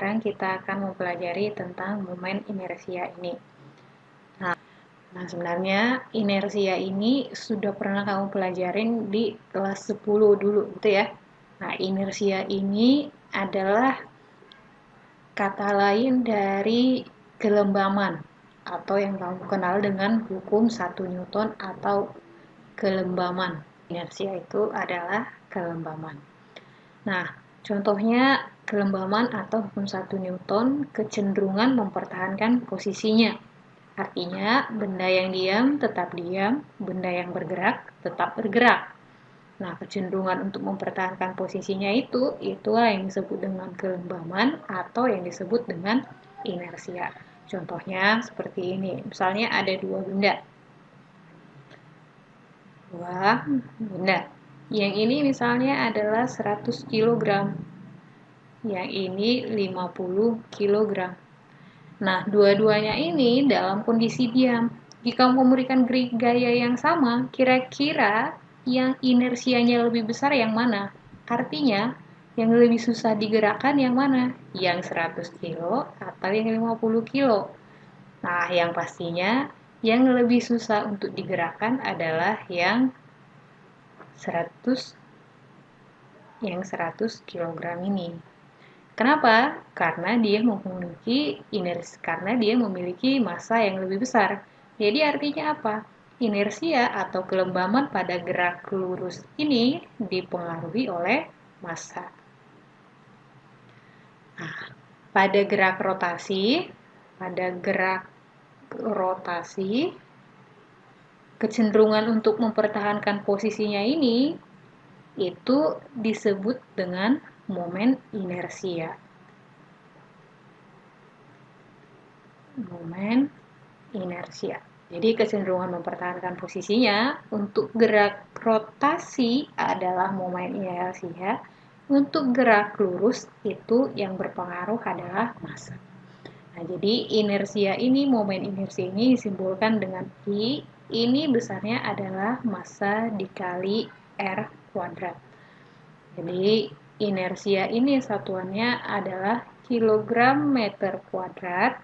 sekarang kita akan mempelajari tentang momen inersia ini. Nah, sebenarnya inersia ini sudah pernah kamu pelajarin di kelas 10 dulu, gitu ya. Nah, inersia ini adalah kata lain dari kelembaman atau yang kamu kenal dengan hukum 1 Newton atau kelembaman. Inersia itu adalah kelembaman. Nah, contohnya kelembaman atau hukum 1 Newton kecenderungan mempertahankan posisinya. Artinya, benda yang diam tetap diam, benda yang bergerak tetap bergerak. Nah, kecenderungan untuk mempertahankan posisinya itulah yang disebut dengan kelembaman atau yang disebut dengan inersia. Contohnya seperti ini. Misalnya ada dua benda. Yang ini misalnya adalah 100 kg. Yang ini 50 kg. Nah, dua-duanya ini dalam kondisi diam. Jika memberikan gaya yang sama, kira-kira yang inersianya lebih besar yang mana? Artinya, yang lebih susah digerakkan yang mana? Yang 100 kilo atau yang 50 kilo? Nah, yang pastinya yang lebih susah untuk digerakkan adalah yang 100 kg ini. Kenapa? Karena dia memiliki massa yang lebih besar. Jadi artinya apa? Inersia atau kelembaman pada gerak lurus ini dipengaruhi oleh massa. Nah, pada gerak rotasi, kecenderungan untuk mempertahankan posisinya ini itu disebut dengan momen inersia. Momen inersia. Jadi kecenderungan mempertahankan posisinya untuk gerak rotasi adalah momen inersia. Untuk gerak lurus itu yang berpengaruh adalah massa. Nah, jadi momen inersia ini disimbolkan dengan I. Ini besarnya adalah massa dikali R kuadrat. Jadi inersia ini satuannya adalah kilogram meter kuadrat,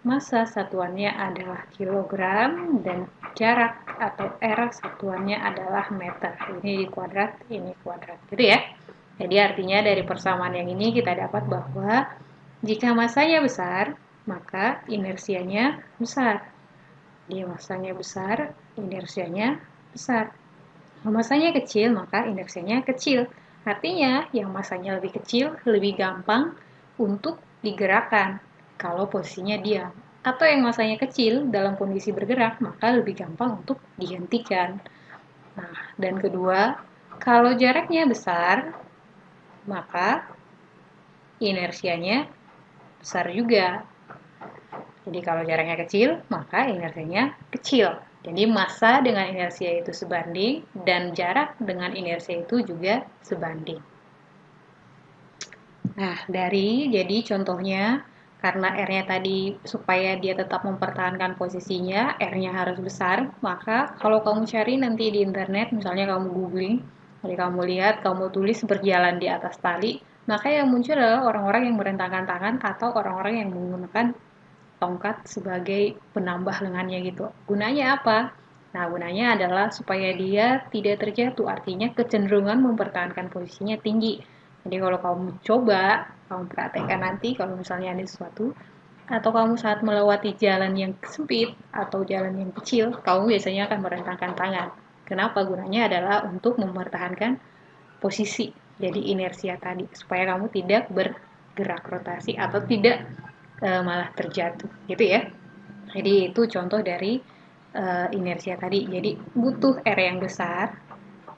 massa satuannya adalah kilogram, dan jarak atau R satuannya adalah meter. Ini di kuadrat, ini kuadrat. Gitu ya. Jadi artinya dari persamaan yang ini kita dapat bahwa jika massanya besar, maka inersianya besar. Dia massanya besar, inersianya besar. Massanya kecil, maka inersianya kecil. Artinya, yang massanya lebih kecil, lebih gampang untuk digerakkan kalau posisinya diam. Atau yang massanya kecil, dalam kondisi bergerak, maka lebih gampang untuk dihentikan. Nah, dan kedua, kalau jaraknya besar, maka inersianya besar juga. Jadi kalau jaraknya kecil, maka inersianya kecil. Jadi massa dengan inersia itu sebanding dan jarak dengan inersia itu juga sebanding. Nah, jadi contohnya karena R-nya tadi supaya dia tetap mempertahankan posisinya, R-nya harus besar, maka kalau kamu cari nanti di internet, misalnya kamu googling, kamu lihat, kamu tulis berjalan di atas tali, maka yang muncul adalah orang-orang yang merentangkan tangan atau orang-orang yang menggunakan tongkat sebagai penambah lengannya gitu. Gunanya apa? Nah, gunanya adalah supaya dia tidak terjatuh, artinya kecenderungan mempertahankan posisinya tinggi. Jadi kalau kamu praktekkan nanti kalau misalnya ada sesuatu, atau kamu saat melewati jalan yang sempit atau jalan yang kecil, kamu biasanya akan merentangkan tangan. Kenapa? Gunanya adalah untuk mempertahankan posisi, jadi inersia tadi, supaya kamu tidak bergerak rotasi atau tidak malah terjatuh gitu ya. Jadi itu contoh dari inersia tadi. Jadi butuh R yang besar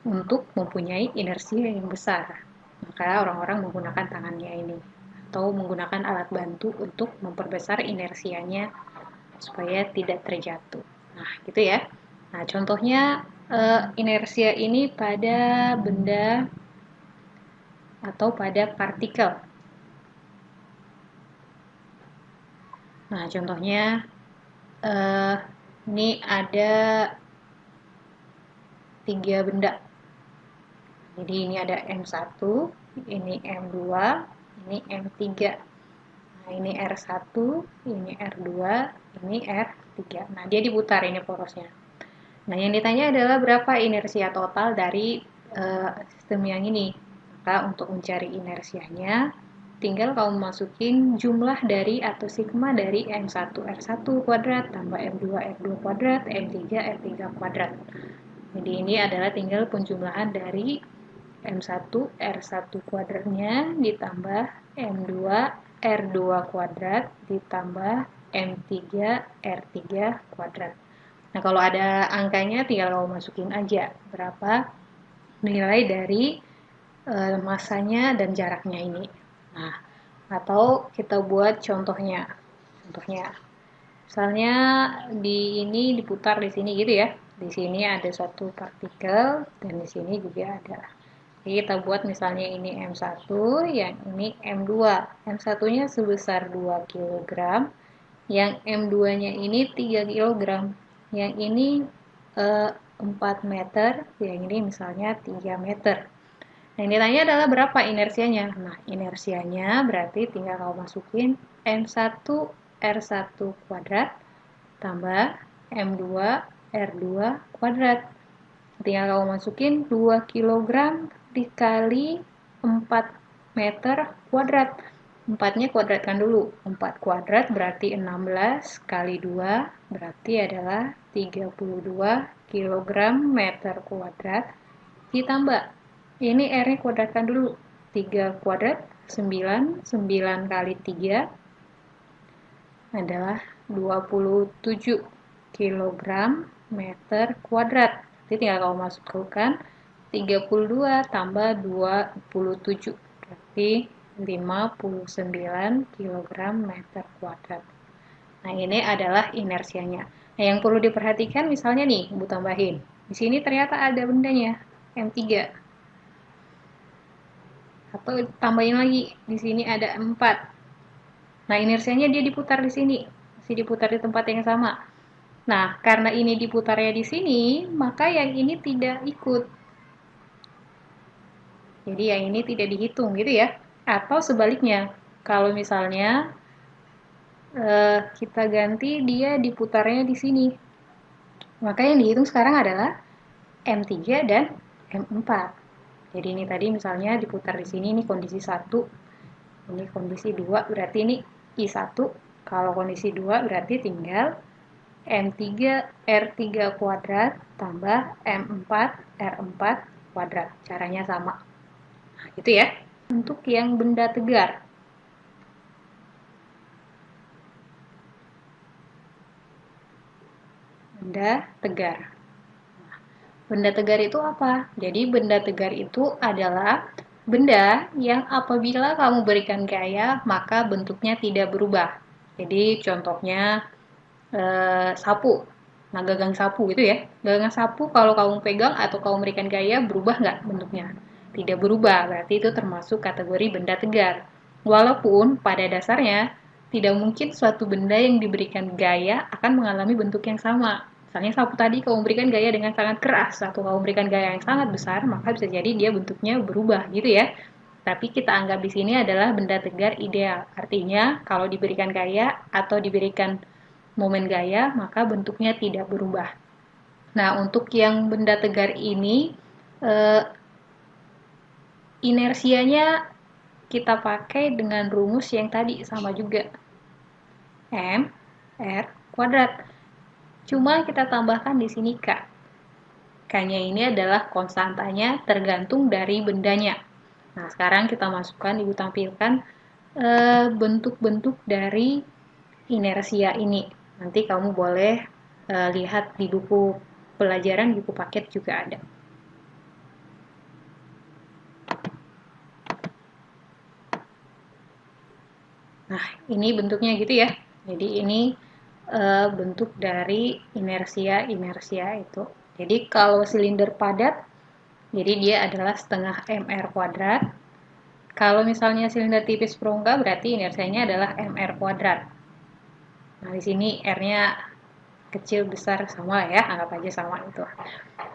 untuk mempunyai inersia yang besar. Maka orang-orang menggunakan tangannya ini atau menggunakan alat bantu untuk memperbesar inersianya supaya tidak terjatuh. Nah, gitu ya. Nah, contohnya inersia ini pada benda atau pada partikel. Nah, contohnya ini ada 3 benda. Jadi ini ada M1, ini M2, ini M3. Nah, ini R1, ini R2, ini R3. Nah, dia diputar ini porosnya. Nah, yang ditanya adalah berapa inersia total dari sistem yang ini. Maka untuk mencari inersianya, tinggal kamu masukin jumlah dari atau sigma dari M1 R1 kuadrat tambah M2 R2 kuadrat, M3 R3 kuadrat. Jadi ini adalah tinggal penjumlahan dari M1 R1 kuadratnya ditambah M2 R2 kuadrat ditambah M3 R3 kuadrat. Nah, kalau ada angkanya tinggal kamu masukin aja berapa nilai dari masanya dan jaraknya ini. Nah, atau kita buat contohnya. Contohnya, misalnya di ini diputar di sini gitu ya. Di sini ada satu partikel dan di sini juga ada. Jadi kita buat misalnya ini M1, yang ini M2. M1-nya sebesar 2 kg, yang M2-nya ini 3 kg. Yang ini 4 meter, yang ini misalnya 3 meter. Nah, yang ditanya adalah berapa inersianya. Nah, inersianya berarti tinggal kamu masukin M1 R1 kuadrat tambah M2 R2 kuadrat. Tinggal kamu masukin 2 kg dikali 4 meter kuadrat. 4-nya kuadratkan dulu. 4 kuadrat berarti 16 kali 2 berarti adalah 32 kg meter kuadrat ditambah. Ini R-nya kuadratkan dulu. 3 kuadrat 9, 9 kali 3 adalah 27 kg meter kuadrat. Jadi tinggal kamu masukkan 32 tambah 27 berarti 59 kg meter kuadrat. Nah, ini adalah inersianya. Nah, yang perlu diperhatikan misalnya nih, Ibu tambahin. Di sini ternyata ada bendanya, M3. Atau tambahin lagi, di sini ada 4. Nah, inersianya dia diputar di sini. Masih diputar di tempat yang sama. Nah, karena ini diputarnya di sini, maka yang ini tidak ikut. Jadi yang ini tidak dihitung gitu ya. Atau sebaliknya, kalau misalnya kita ganti dia diputarnya di sini. Maka yang dihitung sekarang adalah M3 dan M4. Jadi ini tadi misalnya diputar di sini, ini kondisi 1, ini kondisi 2, berarti ini I1. Kalau kondisi 2 berarti tinggal M3 R3 kuadrat tambah M4 R4 kuadrat. Caranya sama. Nah, gitu ya. Untuk yang benda tegar. Benda tegar. Benda tegar itu apa? Jadi benda tegar itu adalah benda yang apabila kamu berikan gaya, maka bentuknya tidak berubah. Jadi contohnya sapu. Nah, gagang sapu gitu ya. Gagang sapu kalau kamu pegang atau kamu berikan gaya, berubah nggak bentuknya? Tidak berubah, berarti itu termasuk kategori benda tegar. Walaupun pada dasarnya tidak mungkin suatu benda yang diberikan gaya akan mengalami bentuk yang sama. Misalnya sapu tadi kamu berikan gaya dengan sangat keras atau kamu berikan gaya yang sangat besar, maka bisa jadi dia bentuknya berubah gitu ya. Tapi kita anggap di sini adalah benda tegar ideal. Artinya kalau diberikan gaya atau diberikan momen gaya, maka bentuknya tidak berubah. Nah, untuk yang benda tegar ini, inersianya kita pakai dengan rumus yang tadi sama juga. M, R, kuadrat. Cuma kita tambahkan di sini K. K-nya ini adalah konstantanya tergantung dari bendanya. Nah, sekarang kita masukkan, Ibu tampilkan bentuk-bentuk dari inersia ini. Nanti kamu boleh lihat di buku pelajaran, buku paket juga ada. Nah, ini bentuknya gitu ya. Jadi ini bentuk dari inersia itu. Jadi kalau silinder padat, jadi dia adalah setengah mr kuadrat. Kalau misalnya silinder tipis perungka, berarti inersianya adalah mr kuadrat. Nah, di sini R-nya kecil besar sama ya, anggap aja sama itu.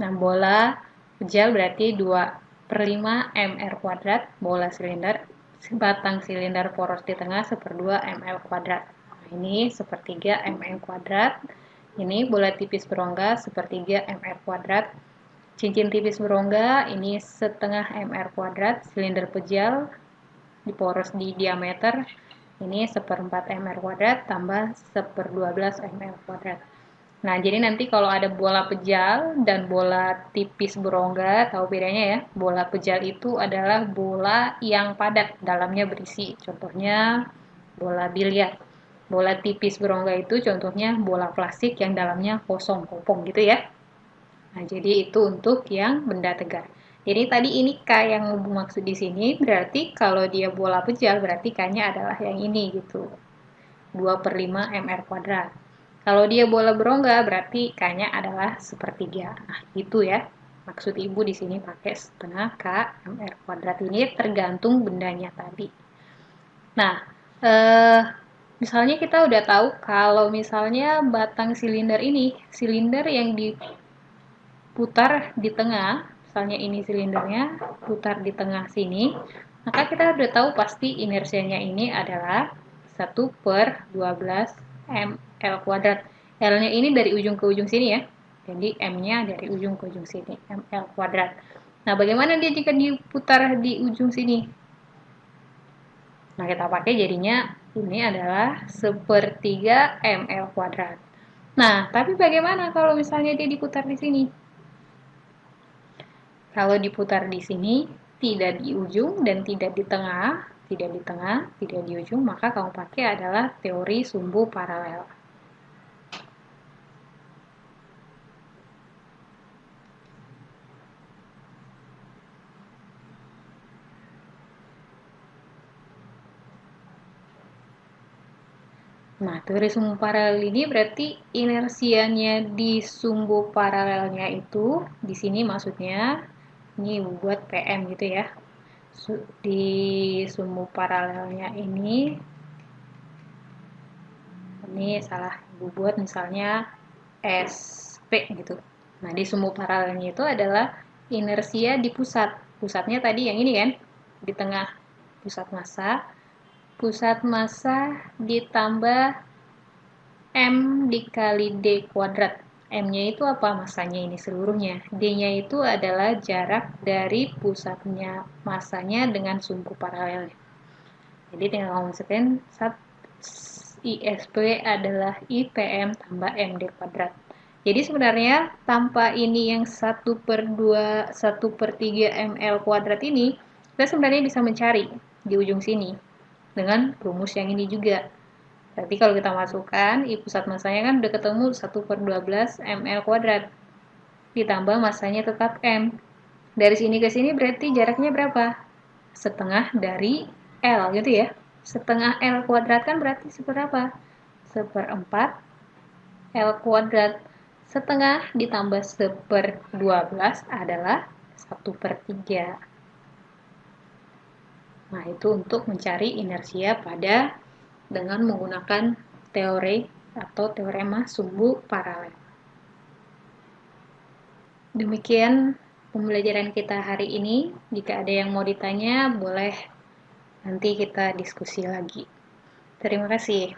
Nah, bola pejal berarti 2/5 mr kuadrat bola silinder. batang silinder poros di tengah 1/2 ml kuadrat. Nah, ini 1/3 ml kuadrat. Ini bola tipis berongga 1/3 ml kuadrat. Cincin tipis berongga ini 1/2 ml kuadrat. Silinder pejal di poros di diameter ini 1/4 ml kuadrat tambah 1/12 ml kuadrat. Nah, jadi nanti kalau ada bola pejal dan bola tipis berongga, tahu bedanya ya? Bola pejal itu adalah bola yang padat, dalamnya berisi. Contohnya bola biliar. Bola tipis berongga itu contohnya bola plastik yang dalamnya kosong, kopong gitu ya. Nah, jadi itu untuk yang benda tegar. Jadi tadi ini K yang maksud di sini, berarti kalau dia bola pejal, berarti K-nya adalah yang ini gitu. 2/5 mr kuadrat. Kalau dia bola berongga, berarti K-nya adalah 1/3. Nah, itu ya. Maksud Ibu di sini pakai 1/2 K mr kuadrat ini tergantung bendanya tadi. Nah, misalnya kita udah tahu kalau misalnya batang silinder ini, silinder yang diputar di tengah, misalnya ini silindernya, putar di tengah sini, maka kita udah tahu pasti inersianya ini adalah 1/12 ml kuadrat. L-nya ini dari ujung ke ujung sini ya. Jadi M-nya dari ujung ke ujung sini, ml kuadrat. Nah, bagaimana dia jika diputar di ujung sini? Nah, kita pakai jadinya ini adalah 1/3 ml kuadrat. Nah, tapi bagaimana kalau misalnya dia diputar di sini? Kalau diputar di sini, tidak di ujung dan tidak di tengah, tidak di ujung, maka kamu pakai adalah teori sumbu paralel. Nah, teori sumbu paralel ini berarti inersianya di sumbu paralelnya itu, di sini maksudnya, ini buat PM gitu ya. Di sumbu paralelnya ini salah Ibu buat misalnya SP gitu. Nah, di sumbu paralelnya itu adalah inersia di pusat. Pusatnya tadi yang ini kan, di tengah pusat massa. Pusat massa ditambah M dikali D kuadrat. M-nya itu apa? Massanya ini seluruhnya. D-nya itu adalah jarak dari pusatnya massanya dengan sumbu paralelnya. Jadi tinggal kamu masukin ISP adalah IPM tambah MD kuadrat. Jadi sebenarnya tanpa ini yang 1/3 ml kuadrat ini, kita sebenarnya bisa mencari di ujung sini dengan rumus yang ini juga. Berarti kalau kita masukkan, pusat massanya kan udah ketemu 1/12 ml kuadrat. Ditambah massanya tetap M. Dari sini ke sini berarti jaraknya berapa? Setengah dari L gitu ya. Setengah L kuadrat kan berarti seberapa? 1/4 L kuadrat. Setengah ditambah 1/12 adalah 1/3. Nah, itu untuk mencari inersia pada dengan menggunakan teori atau teorema sumbu paralel. Demikian pembelajaran kita hari ini. Jika ada yang mau ditanya, boleh nanti kita diskusi lagi. Terima kasih.